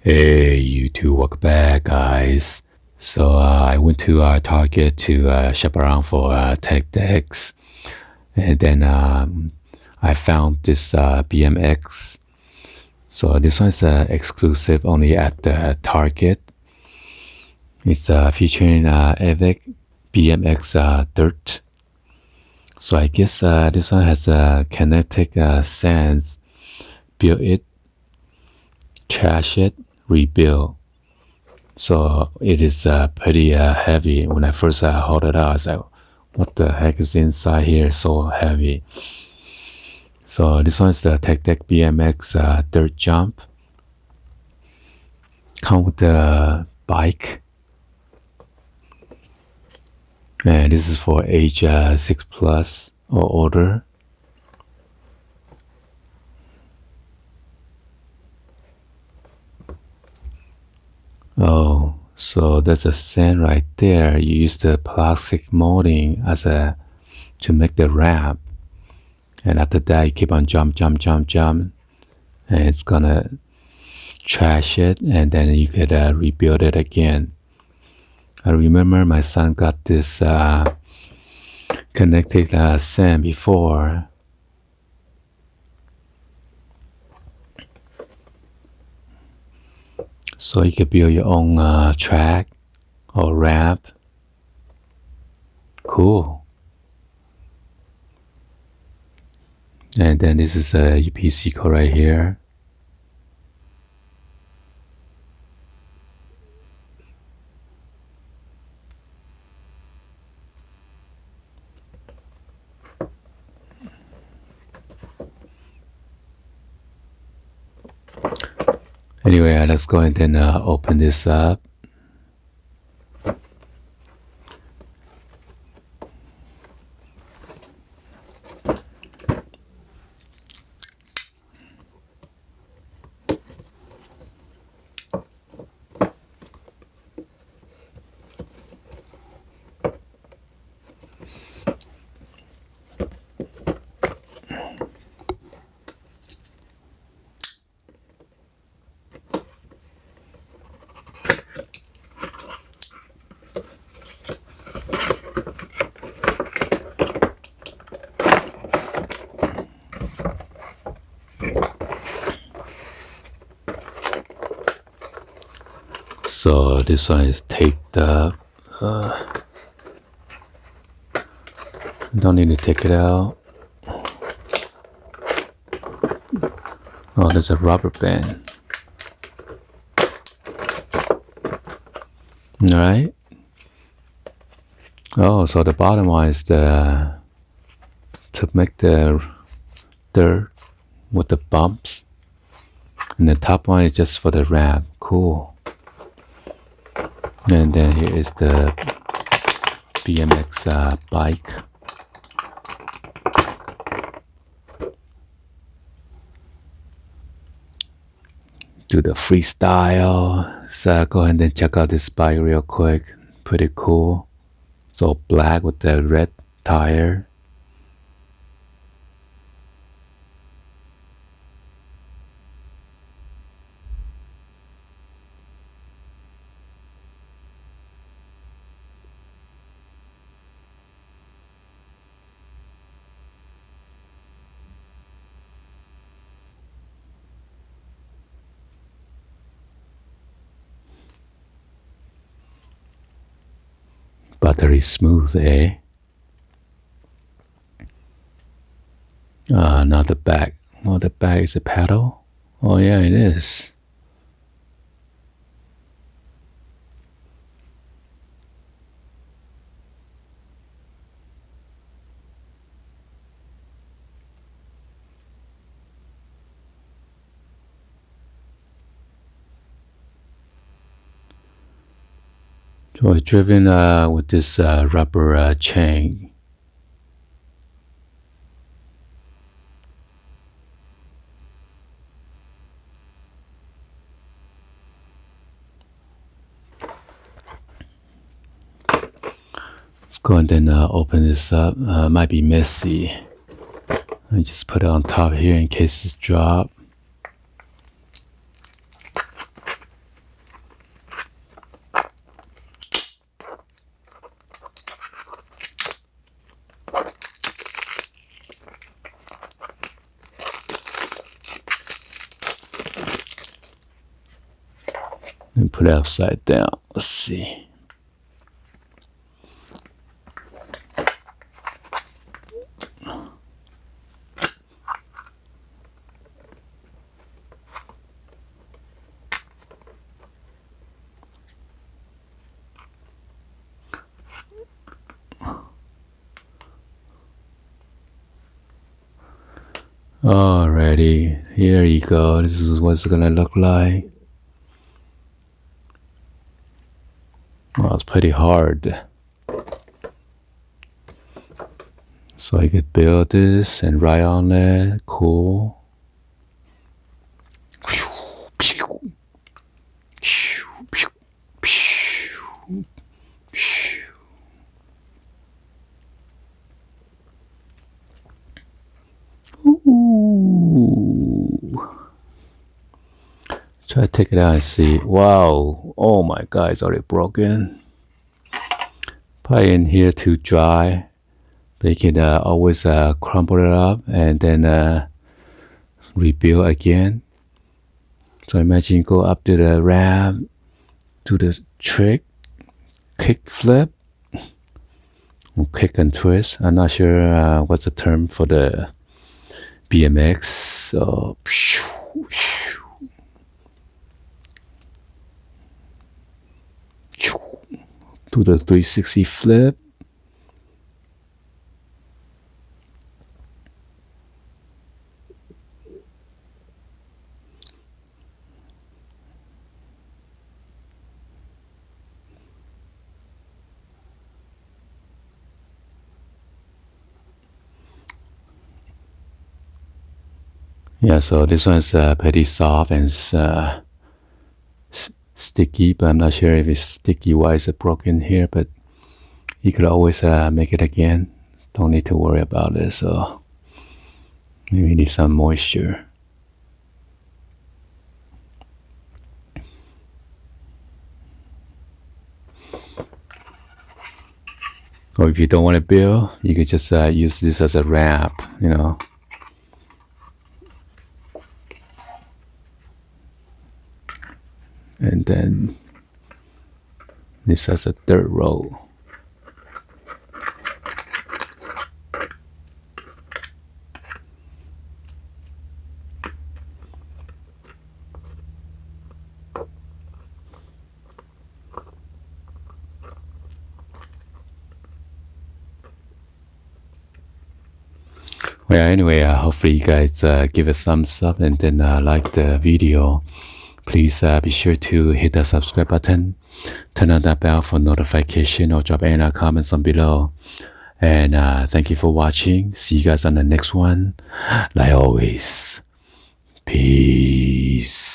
Hey, you two, welcome back, guys. So I went to Target to shop around for tech decks, and then I found this BMX. So this one is exclusive only at the Target. It's featuring Evic BMX Dirt. So I guess this one has a Kinetic sense. Build it, trash it, rebuild. So it is pretty heavy. When I first hauled it out, I was like, what the heck is inside here? So heavy. So this one is the TECK BMX dirt jump. Come with the bike. And this is for age 6+ or older. Oh, so there's a sand right there. You use the plastic molding to make the ramp. And after that, you keep on jump. And it's gonna trash it, and then you could rebuild it again. I remember my son got this Kinetic sand before. So you can build your own track or ramp. Cool. And then this is a UPC code right here. Anyway, let's go and then open this up. So this one is taped up. Don't need to take it out. Oh, there's a rubber band. Alright. Oh, so the bottom one is to make the dirt with the bumps. And the top one is just for the ramp. Cool. And then here is the BMX bike. Do the freestyle. So go ahead and check out this bike real quick. Pretty cool. So black with the red tire. Buttery smooth, eh? Not the back. Oh, the back is a pedal? Oh yeah, it is. So it's driven with this rubber chain. Let's go and then open this up. Might be messy. Let me just put it on top here in case it's dropped. put it upside down. Let's see. Alrighty, here you go. This is what it's gonna look like. Well, it's pretty hard. So I could build this and write on it. Cool. Ooh. Try to take it out and see. Wow. Oh my God, it's already broken. Probably in here too dry. But you can always crumble it up and then rebuild again. So imagine go up to the ramp, do the trick, kick flip, or kick and twist. I'm not sure what's the term for the BMX. So do the 360 flip. Yeah, so this one's pretty soft and sticky, but I'm not sure if it's sticky. Why is it broken here? But you could always make it again. Don't need to worry about it. So maybe need some moisture. Or if you don't want to build, you could just use this as a ramp, you know. And then this as a third row. Well, anyway, hopefully you guys give a thumbs up and then like the video. Please be sure to hit the subscribe button, turn on that bell for notification, or drop any comments on below. And thank you for watching. See you guys on the next one. Like always, peace.